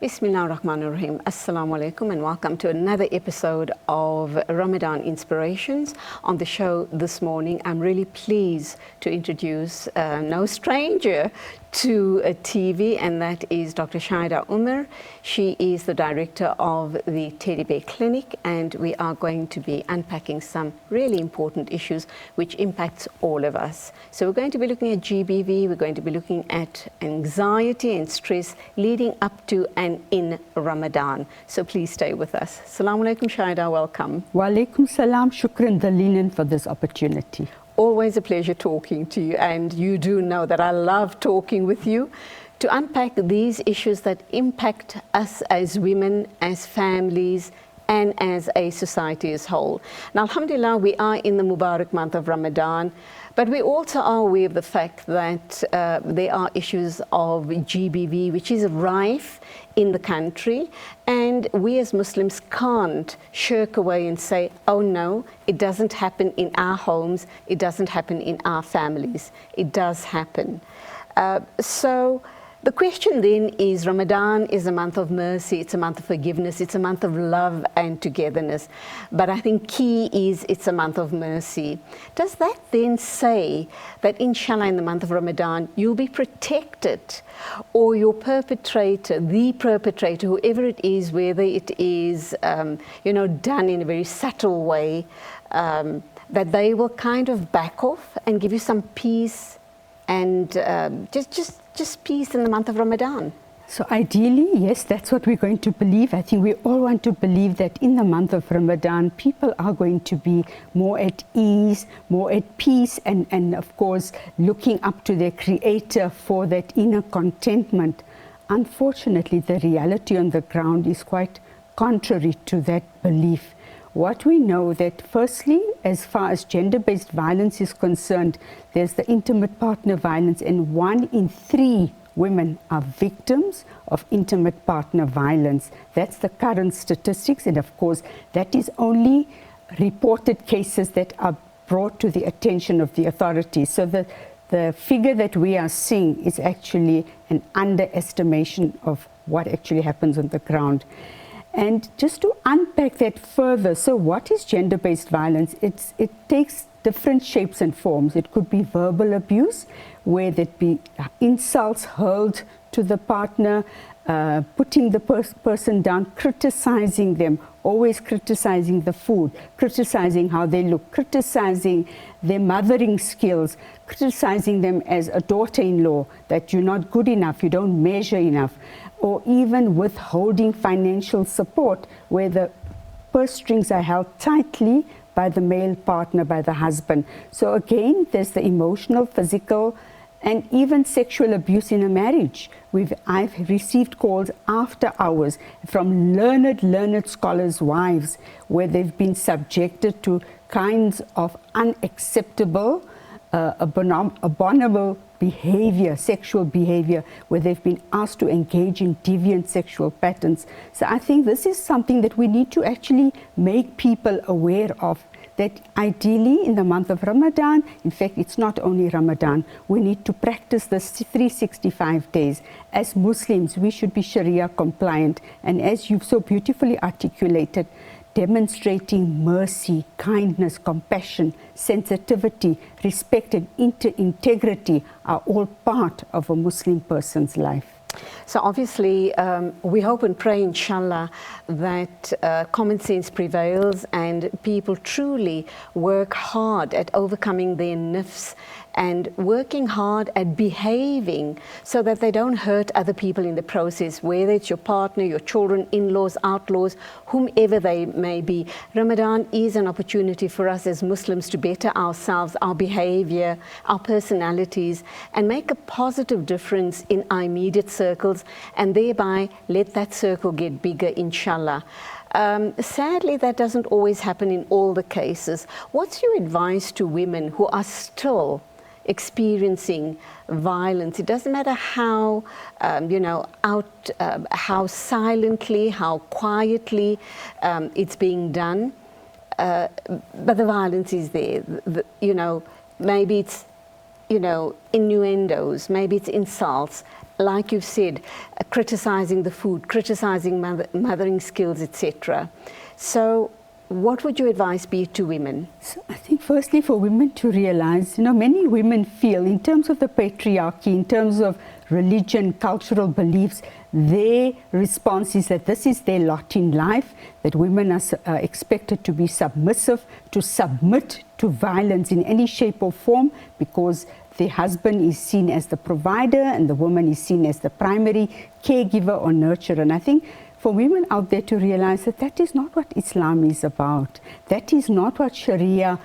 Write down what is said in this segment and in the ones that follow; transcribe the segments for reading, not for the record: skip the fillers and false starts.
Bismillahirrahmanirrahim. Assalamu alaikum and welcome to another episode of Ramadan Inspirations. On the show this morning, I'm really pleased to introduce no stranger to a TV, and that is Dr. Shaheda Omar. She is the director of the Teddy Bear Clinic, and we are going to be unpacking some really important issues which impacts all of us. So we're going to be looking at GBV, we're going to be looking at anxiety and stress leading up to and in Ramadan. So please stay with us. Assalamu alaikum, Shaheda, welcome. Wa alaikum salam, shukran dalilan for this opportunity. Always a pleasure talking to you, and you do know that I love talking with you to unpack these issues that impact us as women, as families, and as a society as whole. Now, alhamdulillah, we are in the Mubarak month of Ramadan, but we also are aware of the fact that there are issues of GBV, which is rife in the country, and we as Muslims can't shirk away and say, oh no, it doesn't happen in our homes, it doesn't happen in our families. It does happen. So the question then is, Ramadan is a month of mercy, it's a month of forgiveness, it's a month of love and togetherness. But I think key is it's a month of mercy. Does that then say that inshallah in the month of Ramadan you'll be protected, or your perpetrator, the perpetrator, whoever it is, whether it is done in a very subtle way, that they will kind of back off and give you some peace and just peace in the month of Ramadan? So ideally, yes, that's what we're going to believe. I think we all want to believe that in the month of Ramadan, people are going to be more at ease, more at peace, and of course, looking up to their Creator for that inner contentment. Unfortunately, the reality on the ground is quite contrary to that belief. What we know that firstly, as far as gender-based violence is concerned, there's the intimate partner violence, and 1 in 3 women are victims of intimate partner violence. That's the current statistics, and of course, that is only reported cases that are brought to the attention of the authorities. So the figure that we are seeing is actually an underestimation of what actually happens on the ground. And just to unpack that further, so what is gender-based violence? It takes different shapes and forms. It could be verbal abuse, where there'd be insults hurled to the partner, putting the person down, criticizing them, always criticizing the food, criticizing how they look, criticizing their mothering skills, criticizing them as a daughter-in-law, that you're not good enough, you don't measure enough, or even withholding financial support, where the purse strings are held tightly by the male partner, by the husband. So again, there's the emotional, physical, and even sexual abuse in a marriage. I've received calls after hours from learned scholars' wives, where they've been subjected to kinds of unacceptable, abominable behavior, sexual behavior, where they've been asked to engage in deviant sexual patterns. So I think this is something that we need to actually make people aware of, that ideally in the month of Ramadan, in fact it's not only Ramadan, we need to practice this 365 days. As Muslims, we should be Sharia compliant, and as you've so beautifully articulated, demonstrating mercy, kindness, compassion, sensitivity, respect and integrity are all part of a Muslim person's life. So obviously, we hope and pray, inshallah, that common sense prevails and people truly work hard at overcoming their nafs and working hard at behaving so that they don't hurt other people in the process, whether it's your partner, your children, in-laws, outlaws, whomever they may be. Ramadan is an opportunity for us as Muslims to better ourselves, our behavior, our personalities, and make a positive difference in our immediate circles, and thereby let that circle get bigger, inshallah. Sadly, that doesn't always happen in all the cases. What's your advice to women who are still experiencing violence? It doesn't matter how, how silently, how quietly it's being done, but the violence is there. Maybe it's innuendos, maybe it's insults, like you've said, criticizing the food, criticizing mothering skills, etc. So what would your advice be to women? So I think firstly for women to realize, many women feel in terms of the patriarchy, in terms of religion, cultural beliefs, their response is that this is their lot in life, that women are expected to be submissive, to submit to violence in any shape or form, because the husband is seen as the provider and the woman is seen as the primary caregiver or nurturer. And I think for women out there to realize that that is not what Islam is about. That is not what Sharia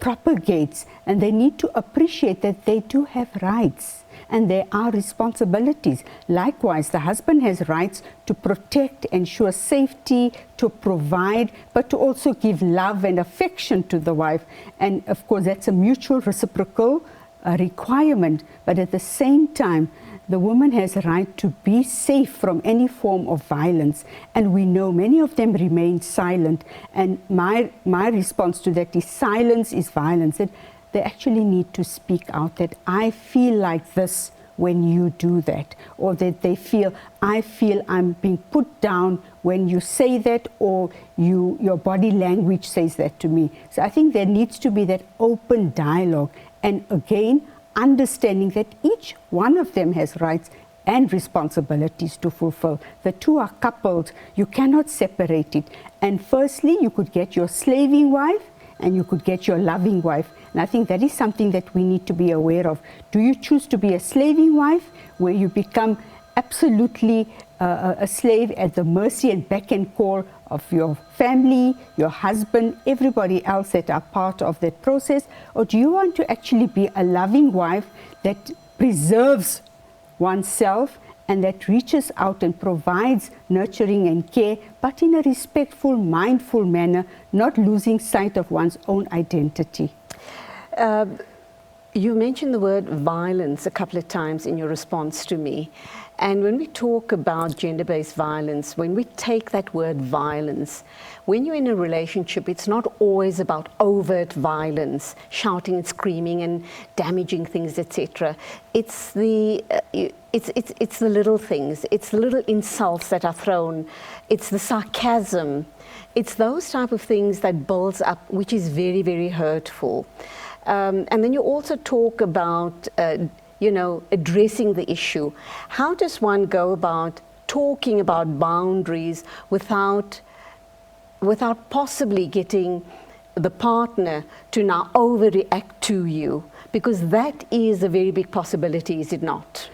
propagates. And they need to appreciate that they do have rights and there are responsibilities. Likewise, the husband has rights to protect, ensure safety, to provide, but to also give love and affection to the wife. And of course, that's a mutual reciprocal requirement. But at the same time, the woman has a right to be safe from any form of violence. And we know many of them remain silent. And my response to that is silence is violence. That they actually need to speak out, that I feel like this when you do that. Or that they feel, I feel I'm being put down when you say that, or your body language says that to me. So I think there needs to be that open dialogue. And again, understanding that each one of them has rights and responsibilities to fulfill. The two are coupled. You cannot separate it. And firstly, you could get your slaving wife and you could get your loving wife. And I think that is something that we need to be aware of. Do you choose to be a slaving wife, where you become absolutely a slave at the mercy and beck and call of your family, your husband, everybody else that are part of that process? Or do you want to actually be a loving wife that preserves oneself and that reaches out and provides nurturing and care, but in a respectful, mindful manner, not losing sight of one's own identity? You mentioned the word violence a couple of times in your response to me. And when we talk about gender-based violence, when we take that word violence, when you're in a relationship, it's not always about overt violence, shouting and screaming and damaging things, etc. It's the little things, it's the little insults that are thrown, it's the sarcasm, it's those type of things that builds up, which is very, very hurtful. And then you also talk about addressing the issue. How does one go about talking about boundaries without possibly getting the partner to now overreact to you? Because that is a very big possibility, is it not?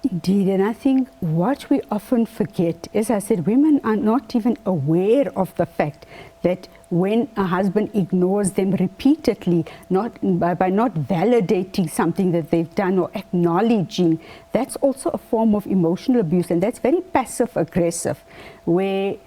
Indeed, and I think what we often forget, as I said, women are not even aware of the fact that when a husband ignores them repeatedly, by not validating something that they've done or acknowledging, that's also a form of emotional abuse, and that's very passive-aggressive, where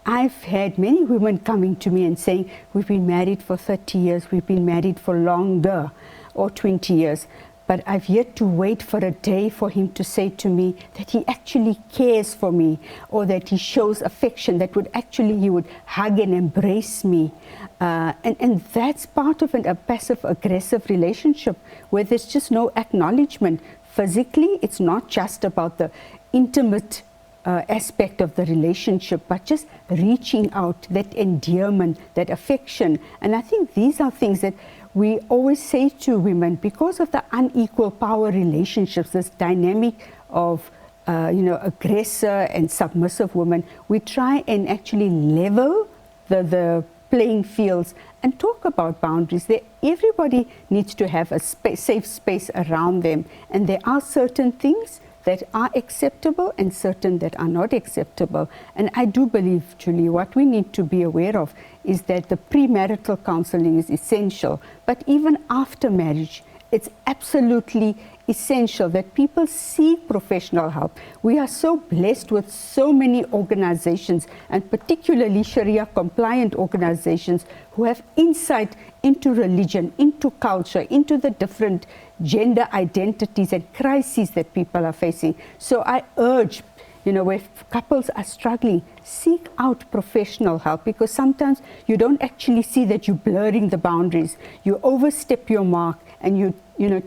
I've had many women coming to me and saying, we've been married for 30 years, we've been married for longer, or 20 years. But I've yet to wait for a day for him to say to me that he actually cares for me, or that he shows affection, that he would hug and embrace me. And that's part of a passive-aggressive relationship where there's just no acknowledgement. Physically, it's not just about the intimate aspect of the relationship, but just reaching out, that endearment, that affection. And I think these are things that we always say to women, because of the unequal power relationships, this dynamic of aggressor and submissive women, we try and actually level the playing fields and talk about boundaries. Everybody needs to have a safe space around them, and there are certain things that are acceptable and certain that are not acceptable. And I do believe, Julie, what we need to be aware of is that the premarital counseling is essential, but even after marriage, it's absolutely essential that people seek professional help. We are so blessed with so many organizations, and particularly Sharia compliant organizations, who have insight into religion, into culture, into the different gender identities and crises that people are facing. So I urge where couples are struggling, seek out professional help, because sometimes you don't actually see that you're blurring the boundaries. You overstep your mark and you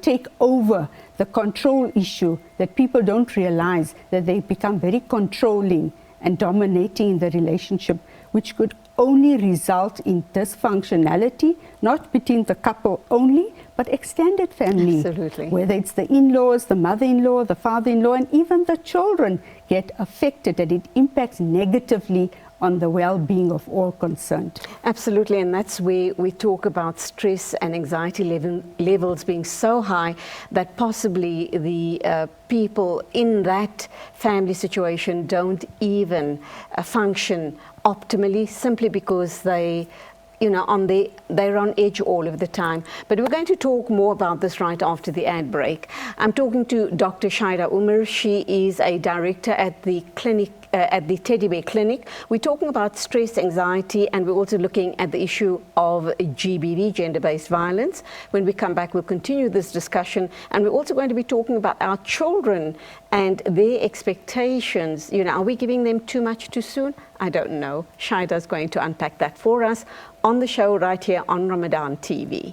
take over the control issue, that people don't realize that they become very controlling and dominating in the relationship, which could only result in dysfunctionality, not between the couple only, but extended family. Absolutely. Whether it's the in-laws, the mother-in-law, the father-in-law, and even the children get affected, and it impacts negatively on the well-being of all concerned. Absolutely, and that's where we talk about stress and anxiety levels being so high that possibly the people in that family situation don't even function optimally, simply because they're on edge all of the time. But we're going to talk more about this right after the ad break. I'm talking to Dr. Shaheda Omar. She is a director at the clinic, at the Teddy Bear Clinic. We're talking about stress, anxiety, and we're also looking at the issue of GBV, gender-based violence. When we come back, we'll continue this discussion, and we're also going to be talking about our children and their expectations. Are we giving them too much too soon? I don't know. Shahida's going to unpack that for us on the show right here on Ramadan TV.